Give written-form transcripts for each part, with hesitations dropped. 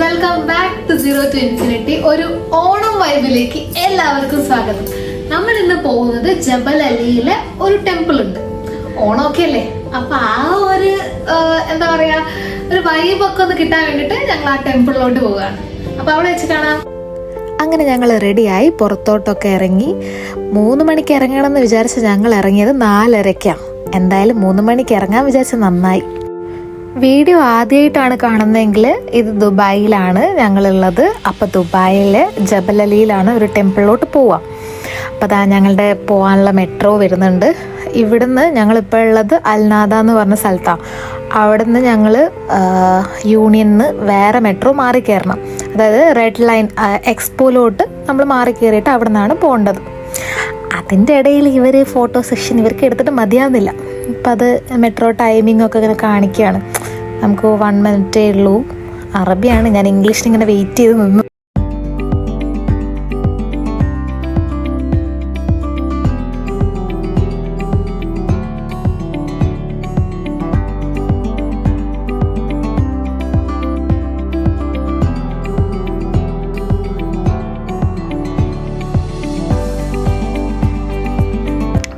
Welcome back to zero to infinity. ഒരു ഓണം വൈബിലേക്ക് എല്ലാവർക്കും സ്വാഗതം. നമ്മൾ ഇന്ന് പോകുന്നത് ജബൽ അലിയിലെ ഒരു ടെമ്പിൾ ഉണ്ട്. ഓണമൊക്കെ അല്ലേ, അപ്പൊ ആ ഒരു എന്താ പറയാ ഒരു വൈബൊക്കെ ഒന്ന് കിട്ടാൻ വേണ്ടിട്ട് ഞങ്ങൾ ആ ടെമ്പിളിലോട്ട് പോവുകയാണ്. അപ്പൊ അവിടെ വെച്ച് കാണാം. അങ്ങനെ ഞങ്ങൾ റെഡിയായി പുറത്തോട്ടൊക്കെ ഇറങ്ങി. 3 മണിക്ക് ഇറങ്ങണം എന്ന് വിചാരിച്ച ഞങ്ങൾ ഇറങ്ങിയത് 4:30. എന്തായാലും 3 മണിക്ക് ഇറങ്ങാൻ വിചാരിച്ച നന്നായി. വീഡിയോ ആദ്യമായിട്ടാണ് കാണുന്നതെങ്കിൽ ഇത് ദുബായിലാണ് ഞങ്ങളുള്ളത്. അപ്പോൾ ദുബായിലെ ജബൽ അലിയിലാണ് ഒരു ടെമ്പിളിലോട്ട് പോവാം. അപ്പോൾ അതാ ഞങ്ങളുടെ പോകാനുള്ള മെട്രോ വരുന്നുണ്ട്. ഇവിടുന്ന് ഞങ്ങളിപ്പോൾ ഉള്ളത് അൽനാദ എന്ന് പറഞ്ഞ സ്ഥലത്താണ്. അവിടുന്ന് ഞങ്ങൾ യൂണിയനിന്ന് വേറെ മെട്രോ മാറി കയറണം. അതായത് റെഡ് ലൈൻ എക്സ്പോയിലോട്ട് നമ്മൾ മാറി കയറിയിട്ട് അവിടെ നിന്നാണ് പോകേണ്ടത്. അതിൻ്റെ ഇടയിൽ ഇവർ ഫോട്ടോ സെക്ഷൻ ഇവർക്ക് എടുത്തിട്ട് മതിയാവുന്നില്ല. അപ്പം അത് മെട്രോ ടൈമിംഗ് ഒക്കെ ഇങ്ങനെ കാണിക്കുകയാണ്. നമുക്ക് 1 മിനിറ്റേ ഉള്ളൂ. അറബിയാണ്, ഞാൻ ഇംഗ്ലീഷിൽ ഇങ്ങനെ വെയിറ്റ് ചെയ്ത് നിന്നു.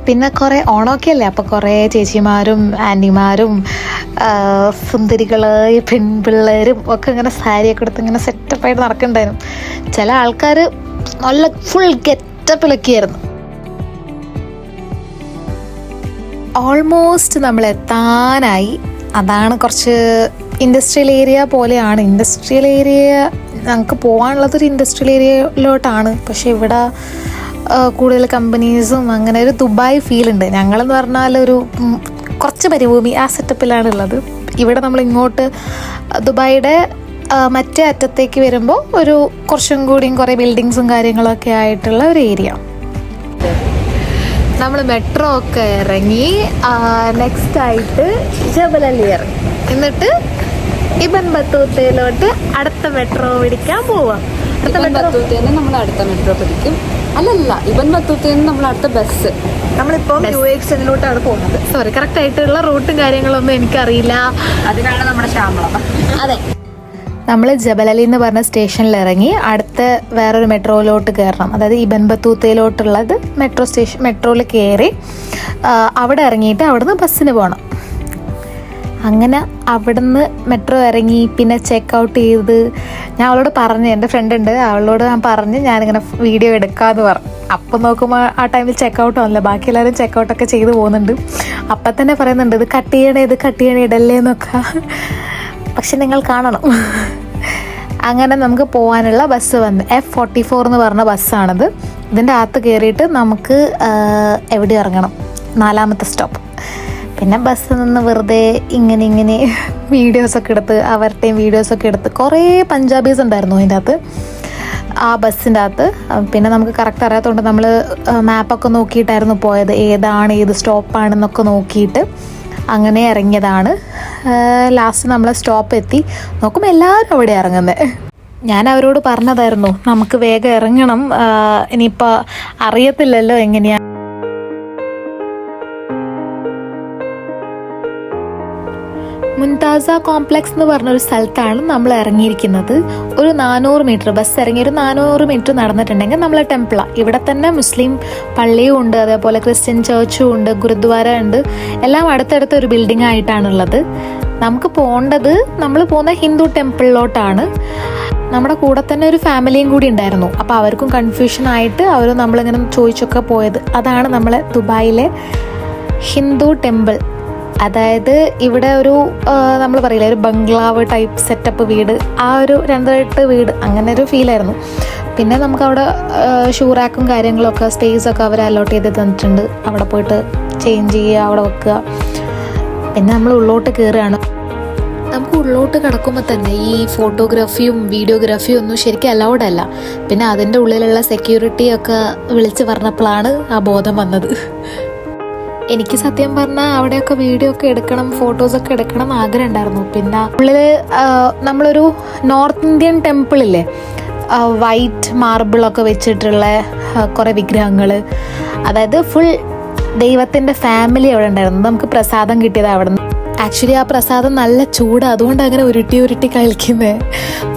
പിന്നെ കുറേ ഓണമൊക്കെ അല്ലേ, അപ്പോൾ കുറേ ചേച്ചിമാരും ആൻറ്റിമാരും സുന്ദരികളായ പെൺപിള്ളേരും ഒക്കെ ഇങ്ങനെ സാരിയൊക്കെ എടുത്ത് ഇങ്ങനെ സെറ്റപ്പായിട്ട് നടക്കണ്ടായിരുന്നു. ചില ആൾക്കാർ നല്ല ഫുൾ ഗെറ്റപ്പിലൊക്കെ ആയിരുന്നു. ഓൾമോസ്റ്റ് നമ്മൾ എത്താനായി. അതാണ് കുറച്ച് ഇൻഡസ്ട്രിയൽ ഏരിയ പോലെയാണ്. ഇൻഡസ്ട്രിയൽ ഏരിയ ഞങ്ങൾക്ക് പോകാനുള്ളതൊരു ഇൻഡസ്ട്രിയൽ ഏരിയയിലോട്ടാണ്. പക്ഷെ ഇവിടെ കൂടുതൽ കമ്പനീസും അങ്ങനെ ഒരു ദുബായ് ഫീൽ ഉണ്ട്. ഞങ്ങളെന്ന് പറഞ്ഞാൽ ഒരു കുറച്ച് മരുഭൂമി ആ സെറ്റപ്പിലാണ് ഉള്ളത്. ഇവിടെ നമ്മൾ ഇങ്ങോട്ട് ദുബായിയുടെ മറ്റേ അറ്റത്തേക്ക് വരുമ്പോൾ ഒരു കുറച്ചും കൂടിയും കുറേ ബിൽഡിങ്സും കാര്യങ്ങളൊക്കെ ആയിട്ടുള്ള ഒരു ഏരിയ. നമ്മൾ മെട്രോ ഒക്കെ ഇറങ്ങി നെക്സ്റ്റ് ആയിട്ട് ജബൽ അലി ഇറങ്ങി. എന്നിട്ട് ഇബൻ ബത്തൂത്തയിലോട്ട് അടുത്ത മെട്രോ പിടിക്കാൻ പോവാം. നമ്മൾ അടുത്ത മെട്രോ പിടിക്കും. അല്ലല്ല, ഇബൻ ബത്തൂത്തയിൽ നമ്മൾ അടുത്ത ബസ്. നമ്മളിപ്പോൾ UAE പോകുന്നത്. സോറി, കറക്റ്റ് ആയിട്ടുള്ള റൂട്ടും കാര്യങ്ങളൊന്നും എനിക്കറിയില്ല. അതിനാണ് നമ്മുടെ ശാമളം. അതെ, നമ്മൾ ജബൽ അലി എന്ന് പറഞ്ഞ സ്റ്റേഷനിൽ ഇറങ്ങി അടുത്ത വേറൊരു മെട്രോയിലോട്ട് കയറണം. അതായത് ഇബൻ ബത്തൂത്തയിലോട്ടുള്ളത് മെട്രോയിൽ കയറി അവിടെ ഇറങ്ങിയിട്ട് അവിടുന്ന് ബസ്സിന് പോകണം. അങ്ങനെ അവിടുന്ന് മെട്രോ ഇറങ്ങി പിന്നെ ചെക്ക് ഔട്ട് ചെയ്ത് ഞാൻ അവളോട് പറഞ്ഞു, എൻ്റെ ഫ്രണ്ട് ഉണ്ട്, അവളോട് ഞാൻ പറഞ്ഞ് ഞാനിങ്ങനെ വീഡിയോ എടുക്കാമെന്ന് പറഞ്ഞു. അപ്പം നോക്കുമ്പോൾ ആ ടൈമിൽ ചെക്ക് ഔട്ട് ആണല്ലോ, ബാക്കി എല്ലാവരും ചെക്ക് ഔട്ടൊക്കെ ചെയ്ത് പോകുന്നുണ്ട്. അപ്പം തന്നെ പറയുന്നുണ്ട് ഇത് കട്ട് ചെയ്യണേ ഇടല്ലേ എന്നൊക്കെ. പക്ഷെ നിങ്ങൾ കാണണം. അങ്ങനെ നമുക്ക് പോകാനുള്ള ബസ് വന്ന് F44 എന്ന് പറഞ്ഞ ബസ്സാണിത്. ഇതിൻ്റെ അകത്ത് കയറിയിട്ട് നമുക്ക് എവിടെ ഇറങ്ങണം, 4ാമത്തെ സ്റ്റോപ്പ്. പിന്നെ ബസ്സിൽ നിന്ന് വെറുതെ ഇങ്ങനെ വീഡിയോസൊക്കെ എടുത്ത് അവരുടെയും വീഡിയോസൊക്കെ എടുത്ത് കുറേ പഞ്ചാബീസ് ഉണ്ടായിരുന്നു അതിൻ്റെ അകത്ത്, ആ ബസ്സിൻ്റെ അകത്ത്. പിന്നെ നമുക്ക് കറക്റ്റ് അറിയാത്തതുകൊണ്ട് നമ്മൾ മാപ്പൊക്കെ നോക്കിയിട്ടായിരുന്നു പോയത്, ഏത് സ്റ്റോപ്പാണെന്നൊക്കെ നോക്കിയിട്ട് അങ്ങനെ ഇറങ്ങിയതാണ്. ലാസ്റ്റ് നമ്മൾ സ്റ്റോപ്പ് എത്തി നോക്കുമ്പോൾ എല്ലാവരും അവിടെ ഇറങ്ങുന്നത്. ഞാൻ അവരോട് പറഞ്ഞതായിരുന്നു നമുക്ക് വേഗം ഇറങ്ങണം, ഇനിയിപ്പോൾ അറിയത്തില്ലല്ലോ എങ്ങനെയാണ്. മുൻതാസ കോംപ്ലക്സ് എന്ന് പറഞ്ഞൊരു സ്ഥലത്താണ് നമ്മൾ ഇറങ്ങിയിരിക്കുന്നത്. ഒരു 400 മീറ്റർ ബസ് ഇറങ്ങി ഒരു 400 മീറ്റർ നടന്നിട്ടുണ്ടെങ്കിൽ നമ്മളെ ടെമ്പിളാണ്. ഇവിടെ തന്നെ മുസ്ലിം പള്ളിയും ഉണ്ട്, അതേപോലെ ക്രിസ്ത്യൻ ചർച്ചും ഉണ്ട്, ഗുരുദ്വാര ഉണ്ട്. എല്ലാം അടുത്തടുത്ത ഒരു ബിൽഡിംഗ് ആയിട്ടാണുള്ളത്. നമുക്ക് പോകേണ്ടത്, നമ്മൾ പോകുന്ന ഹിന്ദു ടെമ്പിളിലോട്ടാണ്. നമ്മുടെ കൂടെ തന്നെ ഒരു ഫാമിലിയും കൂടി ഉണ്ടായിരുന്നു. അപ്പോൾ അവർക്കും കൺഫ്യൂഷൻ ആയിട്ട് അവർ നമ്മളിങ്ങനെ ചോദിച്ചൊക്കെ പോയത്. അതാണ് നമ്മളെ ദുബായിലെ ഹിന്ദു ടെമ്പിൾ. അതായത് ഇവിടെ ഒരു നമ്മൾ പറയില്ല ഒരു ബംഗ്ലാവ് ടൈപ്പ് സെറ്റപ്പ് വീട്, ആ ഒരു 2 വീട്, അങ്ങനെ ഒരു ഫീലായിരുന്നു. പിന്നെ നമുക്കവിടെ ഷൂറാക്കും കാര്യങ്ങളൊക്കെ സ്പേസൊക്കെ അവർ അലോട്ട് ചെയ്ത് തന്നിട്ടുണ്ട്. അവിടെ പോയിട്ട് ചേഞ്ച് ചെയ്യുക, അവിടെ വെക്കുക. പിന്നെ നമ്മൾ ഉള്ളോട്ട് കയറുകയാണ്. നമുക്ക് ഉള്ളോട്ട് കിടക്കുമ്പോൾ തന്നെ ഈ ഫോട്ടോഗ്രാഫിയും വീഡിയോഗ്രാഫിയും ഒന്നും ശരിക്കും അലൗഡ് അല്ല. പിന്നെ അതിൻ്റെ ഉള്ളിലുള്ള സെക്യൂരിറ്റിയൊക്കെ വിളിച്ച് പറഞ്ഞപ്പോഴാണ് ആ ബോധം വന്നത്. എനിക്ക് സത്യം പറഞ്ഞാൽ അവിടെയൊക്കെ വീഡിയോ ഒക്കെ എടുക്കണം, ഫോട്ടോസൊക്കെ എടുക്കണം ആഗ്രഹം ഉണ്ടായിരുന്നു. പിന്നെ ഉള്ളിൽ നമ്മളൊരു നോർത്ത് ഇന്ത്യൻ ടെമ്പിളില്ലേ, വൈറ്റ് മാർബിളൊക്കെ വെച്ചിട്ടുള്ള കുറേ വിഗ്രഹങ്ങൾ, അതായത് ഫുൾ ദൈവത്തിൻ്റെ ഫാമിലി അവിടെ ഉണ്ടായിരുന്നു. നമുക്ക് പ്രസാദം കിട്ടിയത് അവിടെ നിന്ന്. ആക്ച്വലി ആ പ്രസാദം നല്ല ചൂട്, അതുകൊണ്ട് അങ്ങനെ ഉരുട്ടി കളിക്കുന്നത്.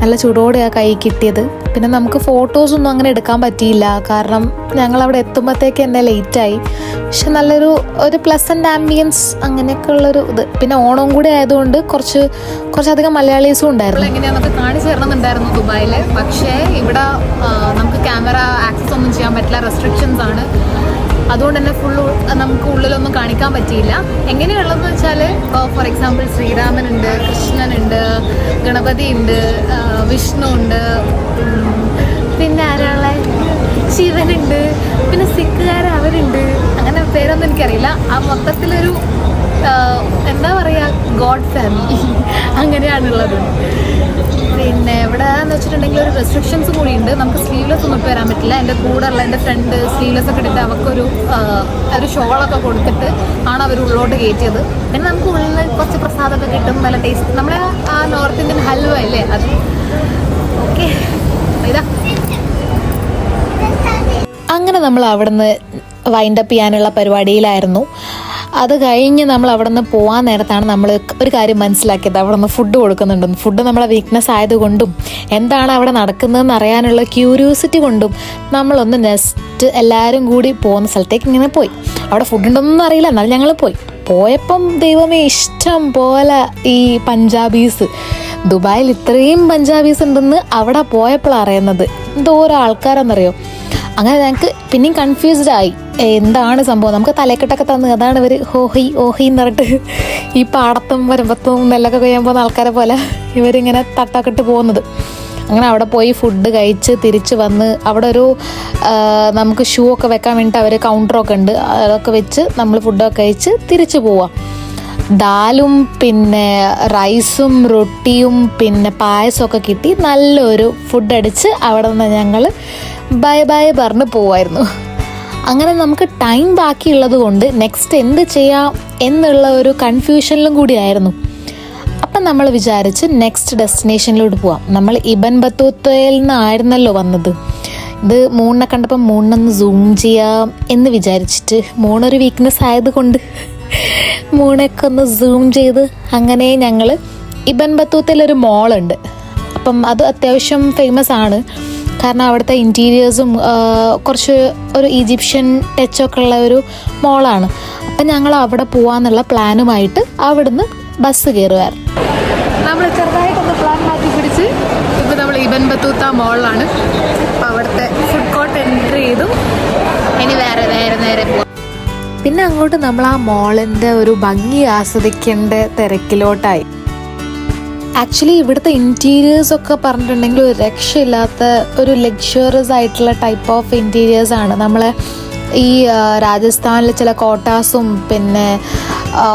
നല്ല ചൂടോടെയാണ് കൈ കിട്ടിയത്. പിന്നെ നമുക്ക് ഫോട്ടോസൊന്നും അങ്ങനെ എടുക്കാൻ പറ്റിയില്ല, കാരണം ഞങ്ങൾ അവിടെ എത്തുമ്പോഴത്തേക്ക് തന്നെ ലേറ്റായി. പക്ഷെ നല്ലൊരു പ്ലസന്റ് ആംബിയൻസ് അങ്ങനെയൊക്കെ ഉള്ളൊരു ഇത്. പിന്നെ ഓണം കൂടി ആയതുകൊണ്ട് കുറച്ചധികം മലയാളീസും ഉണ്ടായിരുന്നു. എങ്ങനെയാണെന്നൊക്കെ കാണിച്ചു തരണമെന്നുണ്ടായിരുന്നു ദുബായിൽ. പക്ഷേ ഇവിടെ നമുക്ക് ക്യാമറ ആക്സസ് ഒന്നും ചെയ്യാൻ പറ്റില്ല, റെസ്ട്രിക്ഷൻസ് ആണ്. അതുകൊണ്ട് തന്നെ നമുക്ക് ഉള്ളിലൊന്നും കാണിക്കാൻ പറ്റിയില്ല. എങ്ങനെയുള്ളതെന്ന് വെച്ചാൽ ഫോർ എക്സാമ്പിൾ ശ്രീരാമനുണ്ട്, കൃഷ്ണനുണ്ട്, ഗണപതി ഉണ്ട്, വിഷ്ണു ഉണ്ട്, പിന്നെ ആരാളെ ശിവനുണ്ട്, പിന്നെ സിഖുകാർ അവരുണ്ട്. അങ്ങനെ പേരൊന്നും എനിക്കറിയില്ല. ആ മൊത്തത്തിലൊരു എന്താ പറയുക, ഗോഡ് ഫാമിലി അങ്ങനെയാണുള്ളത്. പിന്നെ ഇവിടെ എന്ന് വെച്ചിട്ടുണ്ടെങ്കിൽ ഒരു റെസ്ട്രിക്ഷൻസ് കൂടി ഉണ്ട്. നമുക്ക് സ്ലീവ്ലെസ് ഒന്നും ഇട്ട് വരാൻ പറ്റില്ല. എൻ്റെ കൂടെ ഉള്ള എൻ്റെ ഫ്രണ്ട് സ്ലീവ്ലെസ് ഒക്കെ ഇട്ടിട്ട് അവർക്കൊരു ഷോളൊക്കെ കൊടുത്തിട്ട് ആണ് അവർ ഉള്ളോട്ട് കയറ്റിയത്. പിന്നെ നമുക്ക് ഉള്ളിൽ നിന്ന് കുറച്ച് പ്രസാദമൊക്കെ കിട്ടും, നല്ല ടേസ്റ്റ്. നമ്മളെ ആ നോർത്ത് ഇന്ത്യൻ ഹൽവ അല്ലേ അത്. ഓക്കെ, ഇതാ അങ്ങനെ നമ്മൾ അവിടുന്ന് വൈൻഡപ്പ് ചെയ്യാനുള്ള പരിപാടിയിലായിരുന്നു. അത് കഴിഞ്ഞ് നമ്മൾ അവിടെ നിന്ന് പോകാൻ നേരത്താണ് നമ്മൾ ഒരു കാര്യം മനസ്സിലാക്കിയത്, അവിടെ നിന്ന് ഫുഡ് കൊടുക്കുന്നുണ്ടെന്ന്. ഫുഡ് നമ്മളെ വീക്ക്നെസ് ആയതുകൊണ്ടും എന്താണ് അവിടെ നടക്കുന്നതെന്ന് അറിയാനുള്ള ക്യൂരിയോസിറ്റി കൊണ്ടും നമ്മളൊന്ന് നെക്സ്റ്റ് എല്ലാവരും കൂടി പോകുന്ന സ്ഥലത്തേക്ക് ഇങ്ങനെ പോയി. അവിടെ ഫുഡ് ഉണ്ടോന്നൊന്നും അറിയില്ല, എന്നാലും ഞങ്ങൾ പോയപ്പം ദൈവമേ ഇഷ്ടം പോലെ ഈ പഞ്ചാബീസ്. ദുബായിൽ ഇത്രയും പഞ്ചാബീസ് ഉണ്ടെന്ന് അവിടെ പോയപ്പോഴാണ് അറിയുന്നത്. എന്തോരോ ആൾക്കാരെന്നറിയോ. അങ്ങനെ ഞങ്ങൾക്ക് പിന്നെയും കൺഫ്യൂസ്ഡ് ആയി, എന്താണ് സംഭവം. നമുക്ക് തലക്കെട്ടൊക്കെ തന്ന് അതാണ് ഇവർ ഓഹി എന്ന് പറഞ്ഞിട്ട് ഈ പാടത്തും വരമ്പത്തും നെല്ലൊക്കെ കൊയ്യാൻ പോകുന്ന ആൾക്കാരെ പോലെ ഇവരിങ്ങനെ തട്ടൊക്കെ ഇട്ട് പോകുന്നത്. അങ്ങനെ അവിടെ പോയി ഫുഡ് കഴിച്ച് തിരിച്ച് വന്ന് അവിടെ ഒരു നമുക്ക് ഷൂ ഒക്കെ വെക്കാൻ വേണ്ടിയിട്ട് അവർ കൗണ്ടറൊക്കെ ഉണ്ട്. അതൊക്കെ വെച്ച് നമ്മൾ ഫുഡൊക്കെ കഴിച്ച് തിരിച്ച് പോവാം. ദാലും പിന്നെ റൈസും റൊട്ടിയും പിന്നെ പായസമൊക്കെ കിട്ടി നല്ലൊരു ഫുഡ് അടിച്ച് അവിടെ നിന്ന് ഞങ്ങൾ ബൈ പറഞ്ഞ് പോവായിരുന്നു. അങ്ങനെ നമുക്ക് ടൈം ബാക്കിയുള്ളത് കൊണ്ട് നെക്സ്റ്റ് എന്ത് ചെയ്യാം എന്നുള്ള ഒരു കൺഫ്യൂഷനിലും കൂടിയായിരുന്നു. അപ്പം നമ്മൾ വിചാരിച്ച് നെക്സ്റ്റ് ഡെസ്റ്റിനേഷനിലോട്ട് പോവാം. നമ്മൾ ഇബൻ ബത്തൂത്തയിൽ നിന്നായിരുന്നല്ലോ വന്നത്. ഇത് മൂണിനെ കണ്ടപ്പോൾ മൂണിനൊന്ന് സൂം ചെയ്യാം എന്ന് വിചാരിച്ചിട്ട്, മൂണൊരു വീക്ക്നെസ് ആയതുകൊണ്ട് മൂണൊക്കെ ഒന്ന് സൂം ചെയ്ത് അങ്ങനെ ഞങ്ങൾ ഇബൻ ബത്തൂത്തയിലൊരു മോളുണ്ട്. അപ്പം അത് അത്യാവശ്യം ഫേമസ് ആണ്, കാരണം അവിടുത്തെ ഇൻറ്റീരിയേഴ്സും കുറച്ച് ഒരു ഈജിപ്ഷ്യൻ ടച്ചൊക്കെ ഉള്ള ഒരു മോളാണ്. അപ്പം ഞങ്ങൾ അവിടെ പോകാമെന്നുള്ള പ്ലാനുമായിട്ട് അവിടുന്ന് ബസ് കയറുമായിരുന്നു. നമ്മൾ ചെറുതായിട്ടൊന്ന് പ്ലാൻ മാറ്റി പിടിച്ച് ഇപ്പോൾ നമ്മൾ ഇബൻ ബത്തൂത്ത മോളിലാണ്. അപ്പോൾ അവിടുത്തെ ഫുഡ് കോർട്ട് എൻട്രി ചെയ്തു. ഇനി നേരെ പോകാം. പിന്നെ അങ്ങോട്ട് നമ്മൾ ആ മോളിൻ്റെ ഒരു ഭംഗി ആസ്വദിക്കേണ്ട തിരക്കിലോട്ടായി. ആക്ച്വലി ഇവിടുത്തെ ഇൻറ്റീരിയേഴ്സൊക്കെ പറഞ്ഞിട്ടുണ്ടെങ്കിൽ ഒരു രക്ഷയില്ലാത്ത ഒരു ലക്ഷറിയസ് ആയിട്ടുള്ള ടൈപ്പ് ഓഫ് ഇൻറ്റീരിയേഴ്സാണ്. നമ്മളെ ഈ രാജസ്ഥാനിൽ ചില കോട്ടാസും പിന്നെ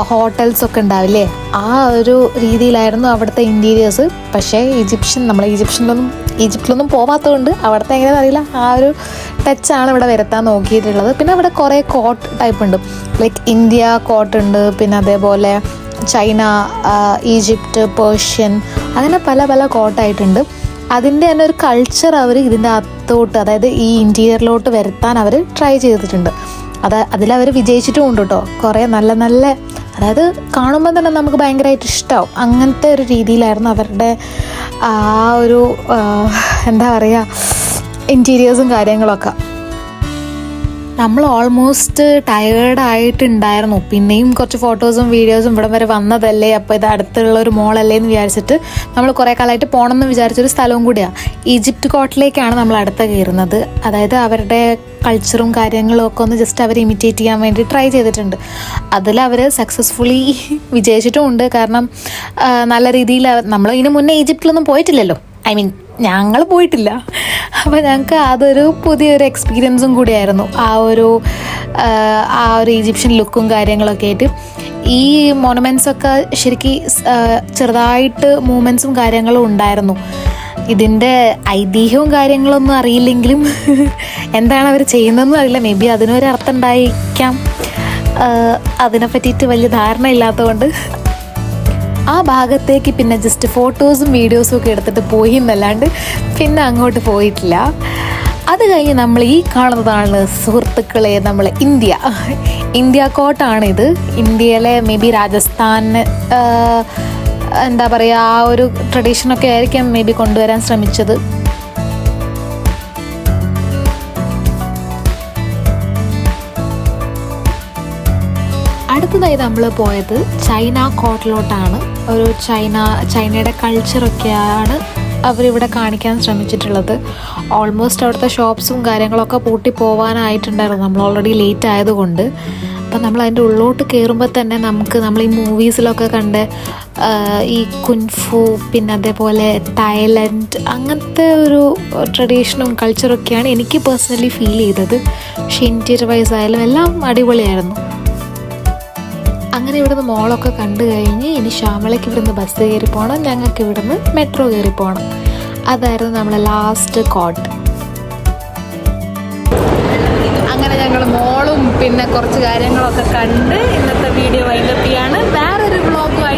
ഹോട്ടൽസൊക്കെ ഉണ്ടാവില്ലേ, ആ ഒരു രീതിയിലായിരുന്നു അവിടുത്തെ ഇൻറ്റീരിയേഴ്സ്. പക്ഷേ ഈജിപ്തിലൊന്നും പോവാത്തതുകൊണ്ട് അവിടുത്തെ എങ്ങനെയാണെന്ന് അറിയില്ല, ആ ഒരു ടച്ചാണ് ഇവിടെ വരുത്താൻ നോക്കിയിട്ടുള്ളത്. പിന്നെ ഇവിടെ കുറേ കോട്ട് ടൈപ്പ് ഉണ്ട്, ലൈക്ക് ഇന്ത്യ കോട്ട് ഉണ്ട്, പിന്നെ അതേപോലെ ചൈന, ഈജിപ്റ്റ്, പേർഷ്യൻ, അങ്ങനെ പല കോട്ടായിട്ടുണ്ട്. അതിൻ്റെ തന്നെ ഒരു കൾച്ചർ അവർ ഇതിൻ്റെ അകത്തോട്ട്, അതായത് ഈ ഇൻറ്റീരിയറിലോട്ട് വരുത്താൻ അവർ ട്രൈ ചെയ്തിട്ടുണ്ട്. അതിലവർ വിജയിച്ചിട്ടും ഉണ്ട് കേട്ടോ. കുറേ നല്ല അതായത് കാണുമ്പോൾ തന്നെ നമുക്ക് ഭയങ്കരമായിട്ട് ഇഷ്ടമാവും. അങ്ങനത്തെ ഒരു രീതിയിലായിരുന്നു അവരുടെ ആ ഒരു എന്താ പറയുക ഇൻറ്റീരിയേഴ്സും കാര്യങ്ങളൊക്കെ. നമ്മൾ ഓൾമോസ്റ്റ് ടയേർഡായിട്ടുണ്ടായിരുന്നു. പിന്നെയും കുറച്ച് ഫോട്ടോസും വീഡിയോസും ഇവിടെ വരെ വന്നതല്ലേ, അപ്പോൾ ഇത് അടുത്തുള്ള ഒരു മോളല്ലേ എന്ന് വിചാരിച്ചിട്ട് നമ്മൾ കുറേ കാലമായിട്ട് പോകണമെന്ന് വിചാരിച്ചൊരു സ്ഥലവും കൂടിയാണ്. ഈജിപ്റ്റ് കോട്ടിലേക്കാണ് നമ്മൾ അടുത്ത് കയറുന്നത്. അതായത് അവരുടെ കൾച്ചറും കാര്യങ്ങളും ഒക്കെ ഒന്ന് ജസ്റ്റ് അവർ ഇമിറ്റേറ്റ് ചെയ്യാൻ വേണ്ടി ട്രൈ ചെയ്തിട്ടുണ്ട്. അതിലവർ സക്സസ്ഫുള്ളി വിജയിച്ചിട്ടും ഉണ്ട്. കാരണം നല്ല രീതിയിൽ നമ്മൾ ഇതിന് മുന്നേ ഈജിപ്തിലൊന്നും പോയിട്ടില്ലല്ലോ, ഞങ്ങൾ പോയിട്ടില്ല. അപ്പോൾ ഞങ്ങൾക്ക് അതൊരു പുതിയൊരു എക്സ്പീരിയൻസും കൂടിയായിരുന്നു. ആ ഒരു ഈജിപ്ഷ്യൻ ലുക്കും കാര്യങ്ങളൊക്കെ ആയിട്ട് ഈ മോണമെൻറ്റ്സൊക്കെ ശരിക്കും ചെറുതായിട്ട് മൂവ്മെൻറ്റ്സും കാര്യങ്ങളും ഉണ്ടായിരുന്നു. ഇതിൻ്റെ ഐതിഹ്യവും കാര്യങ്ങളൊന്നും അറിയില്ലെങ്കിലും എന്താണ് അവർ ചെയ്യുന്നതെന്നും അറിയില്ല. മേ ബി അതിനൊരു അർത്ഥം ഉണ്ടായിരിക്കാം. അതിനെ പറ്റിയിട്ട് വലിയ ധാരണ ഇല്ലാത്തതുകൊണ്ട് ആ ഭാഗത്തേക്ക് പിന്നെ ജസ്റ്റ് ഫോട്ടോസും വീഡിയോസും ഒക്കെ എടുത്തിട്ട് പോയി എന്നല്ലാണ്ട് പിന്നെ അങ്ങോട്ട് പോയിട്ടില്ല. അത് അത് കഴിഞ്ഞ് നമ്മൾ ഈ കാണുന്നതാണ് സുഹൃത്തുക്കളെ നമ്മൾ ഇന്ത്യ കോട്ടാണിത്. ഇന്ത്യയിലെ മേ ബി രാജസ്ഥാന് എന്താ പറയുക ആ ഒരു ട്രഡീഷനൊക്കെ ആയിരിക്കാം മേ ബി കൊണ്ടുവരാൻ ശ്രമിച്ചത്. അടുത്തതായി നമ്മൾ പോയത് ചൈന കോട്ടിലോട്ടാണ്. ഒരു ചൈനയുടെ കൾച്ചറൊക്കെയാണ് അവരിവിടെ കാണിക്കാൻ ശ്രമിച്ചിട്ടുള്ളത്. ഓൾമോസ്റ്റ് അവിടുത്തെ ഷോപ്സും കാര്യങ്ങളൊക്കെ പൂട്ടി പോകാനായിട്ടുണ്ടായിരുന്നു, നമ്മൾ ഓൾറെഡി ലേറ്റ് ആയതുകൊണ്ട്. അപ്പം നമ്മൾ അതിൻ്റെ ഉള്ളോട്ട് കയറുമ്പോൾ തന്നെ നമ്മൾ ഈ മൂവീസിലൊക്കെ കണ്ട് ഈ കുൻഫു പിന്നെ അതേപോലെ തായ്ലൻഡ് അങ്ങനത്തെ ഒരു ട്രഡീഷനും കൾച്ചറൊക്കെയാണ് എനിക്ക് പേഴ്സണലി ഫീൽ ചെയ്തത്. പക്ഷേ ഇൻറ്റീരിയർ വൈസ് ആയാലും എല്ലാം അടിപൊളിയായിരുന്നു. അങ്ങനെ ഇവിടുന്ന് മോളൊക്കെ കണ്ടു കഴിഞ്ഞ് ഇനി ശ്യാമളയ്ക്ക് ഇവിടുന്ന് ബസ് കയറി പോകണം, ഞങ്ങൾക്ക് ഇവിടുന്ന് മെട്രോ കയറി പോകണം. അതായിരുന്നു നമ്മളെ ലാസ്റ്റ് കോട്ട്. അങ്ങനെ ഞങ്ങൾ മോളും പിന്നെ കുറച്ച് കാര്യങ്ങളൊക്കെ കണ്ട് ഇന്നത്തെ വീഡിയോ വൈൻഡപ്പ് ചെയ്യാണ്. വേറൊരു വ്ളോഗുമായി